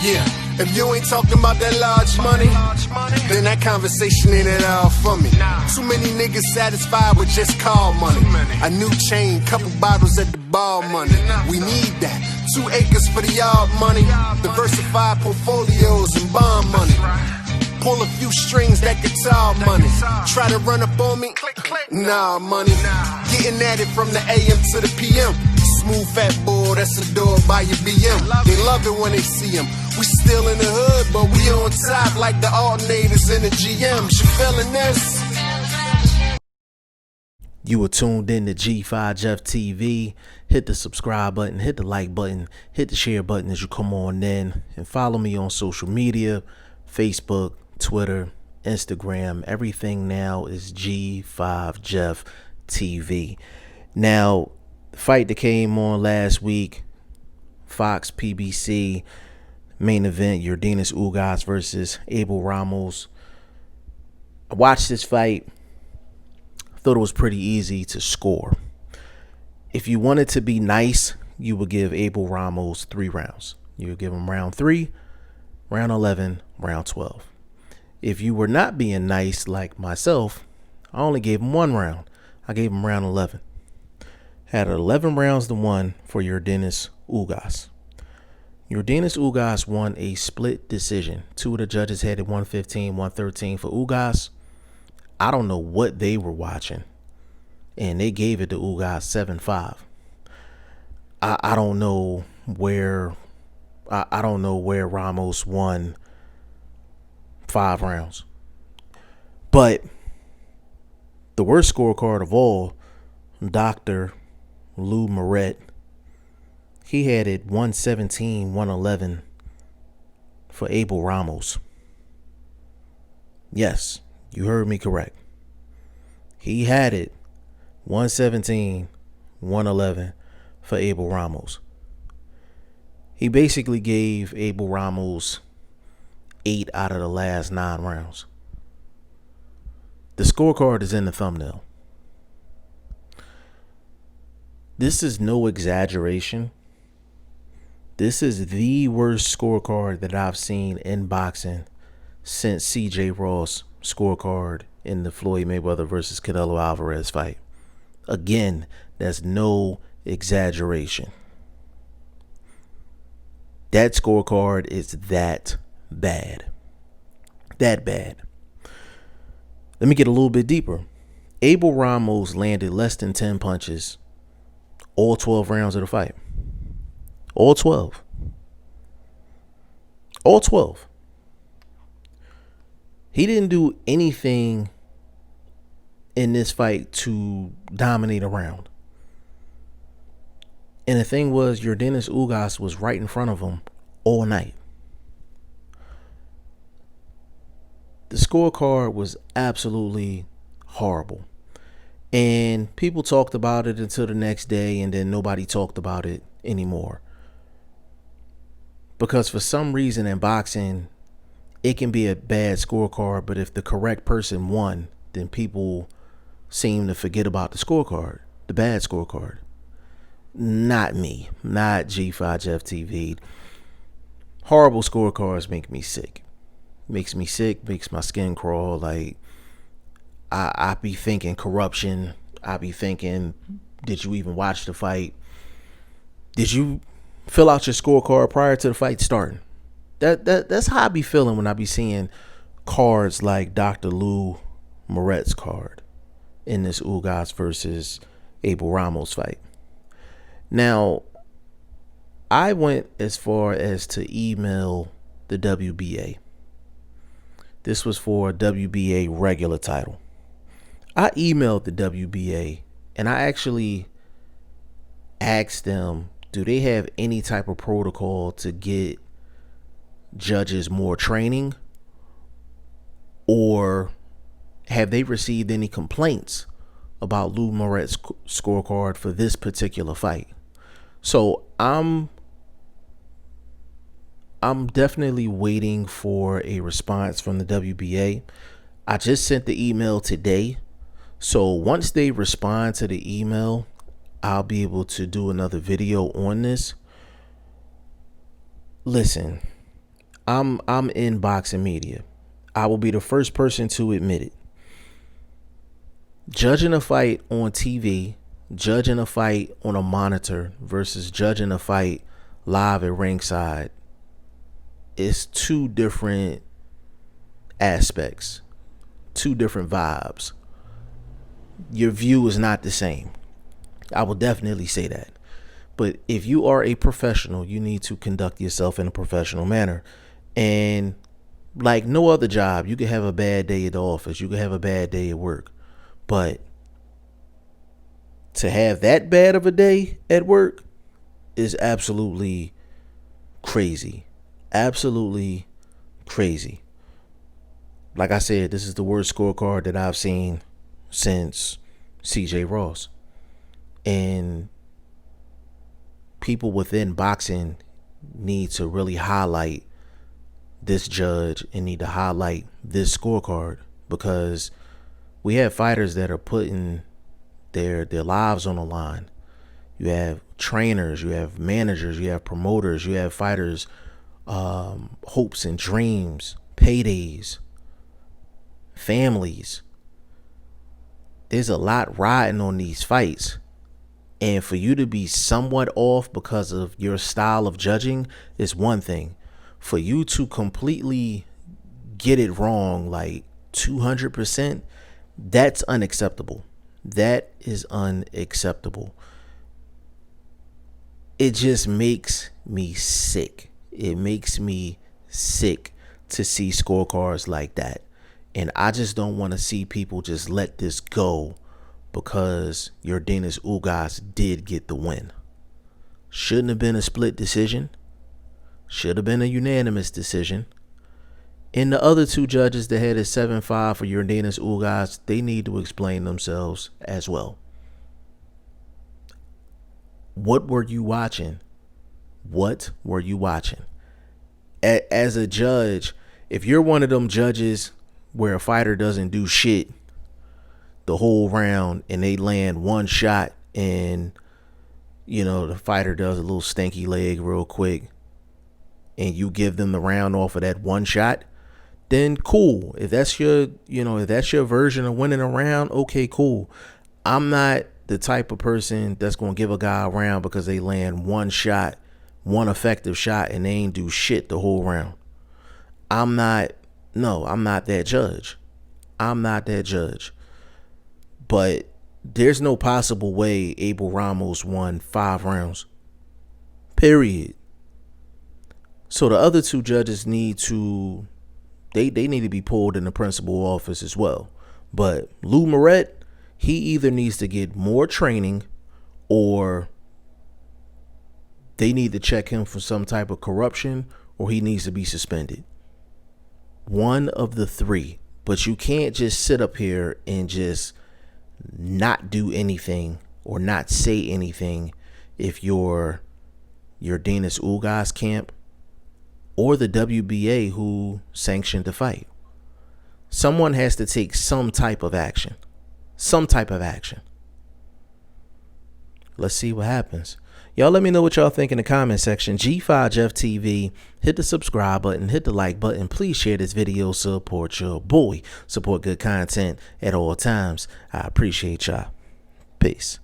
Yeah, if you ain't talking about that large money, then that conversation ain't at all for me. Too many niggas satisfied with just call money. A new chain, couple bottles at the bar money. We need that. 2 acres for the yard money. Diversified portfolios and bond money. Pull a few strings, that guitar money. Try to run up on me? Nah, money. Getting at it from the AM to the PM. Smooth fat boy, that's a dog by your BM. They love it when they see him. We still in the hood, but we on top like the alternators in the GMs. You feeling this? You were tuned in to G5 Jeff TV. Hit the subscribe button, hit the like button, hit the share button as you come on in, and follow me on social media, Facebook, Twitter, Instagram. Everything now is G5 Jeff TV. Now, the fight that came on last week, Fox PBC main event, Yordenis Ugas versus Abel Ramos. I watched this fight. Thought it was pretty easy to score. If you wanted to be nice, you would give Abel Ramos 3 rounds. You would give him round 3, round 11, round 12. If you were not being nice like myself, I only gave him 1 round. I gave him round 11. Had 11 rounds to 1 for Yordenis Ugas. Yordenis Ugas won a split decision. 2 of the judges had it 115, 113 for Ugas. I don't know what they were watching, and they gave it to Ugas 7-5. I don't know where Ramos won 5 rounds. But the worst scorecard of all, Dr. Lou Moret, he had it 117, 111 for Abel Ramos. Yes, you heard me correct. He had it 117, 111 for Abel Ramos. He basically gave Abel Ramos 8 out of the last 9 rounds. The scorecard is in the thumbnail. This is no exaggeration. This is the worst scorecard that I've seen in boxing since CJ Ross' scorecard in the Floyd Mayweather versus Canelo Alvarez fight. Again, that's no exaggeration. That scorecard is that bad. That bad. Let me get a little bit deeper. Abel Ramos landed less than 10 punches all 12 rounds of the fight. All 12. All 12. He didn't do anything in this fight to dominate a round. And the thing was, Yordenis Ugas was right in front of him all night. The scorecard was absolutely horrible. And people talked about it until the next day, and then nobody talked about it anymore. Because for some reason in boxing, it can be a bad scorecard, but if the correct person won, then people seem to forget about the scorecard, the bad scorecard. Not me, not G5 Jeff TV. Horrible scorecards make me sick. Makes me sick, makes my skin crawl. Like, I be thinking corruption. I be thinking, did you even watch the fight? Did you fill out your scorecard prior to the fight starting? That's how I be feeling when I be seeing cards like Dr. Lou Moret's card in this Ugas versus Abel Ramos fight. Now, I went as far as to email the WBA. This was for a WBA regular title. I emailed the WBA and I actually asked them, do they have any type of protocol to get judges more training, or have they received any complaints about Lou Moret's scorecard for this particular fight? So I'm definitely waiting for a response from the WBA. I just sent the email today. So once they respond to the email, I'll be able to do another video on this. Listen, I'm in boxing media. I will be the first person to admit it. Judging a fight on TV, judging a fight on a monitor versus judging a fight live at ringside is two different aspects, two different vibes. Your view is not the same. I will definitely say that. But if you are a professional, you need to conduct yourself in a professional manner. And like no other job, you can have a bad day at the office, you can have a bad day at work. But to have that bad of a day at work is absolutely crazy. Absolutely crazy. Like I said, this is the worst scorecard that I've seen since CJ Ross. And people within boxing need to really highlight this judge and need to highlight this scorecard, because we have fighters that are putting their lives on the line. You have trainers, you have managers, you have promoters, you have fighters' hopes and dreams, paydays, families. There's a lot riding on these fights. And for you to be somewhat off because of your style of judging is one thing. For you to completely get it wrong, like 200%, that's unacceptable. That is unacceptable. It just makes me sick. It makes me sick to see scorecards like that. And I just don't want to see people just let this go because Yordenis Ugas did get the win. Shouldn't have been a split decision. Should have been a unanimous decision. And the other two judges that had a 7-5 for Yordenis Ugas, they need to explain themselves as well. What were you watching? What were you watching? As a judge, if you're one of them judges where a fighter doesn't do shit the whole round and they land one shot and, you know, the fighter does a little stinky leg real quick and you give them the round off of that one shot, then cool. If that's your, if that's your version of winning a round, okay, cool. I'm not the type of person that's going to give a guy a round because they land one shot, one effective shot, and they ain't do shit the whole round. I'm not that judge. I'm not that judge. But there's no possible way Abel Ramos won 5 rounds. Period. So the other two judges need to, they need to be pulled in the principal office as well. But Lou Moret, he either needs to get more training or they need to check him for some type of corruption or he needs to be suspended. One of the three. But you can't just sit up here and just not do anything or not say anything if you're Yordenis Ugas camp or the WBA who sanctioned the fight. Someone has to take some type of action. Some type of action. Let's see what happens. Y'all let me know what y'all think in the comment section. G5 Jeff TV. Hit the subscribe button. Hit the like button. Please share this video. Support your boy. Support good content at all times. I appreciate y'all. Peace.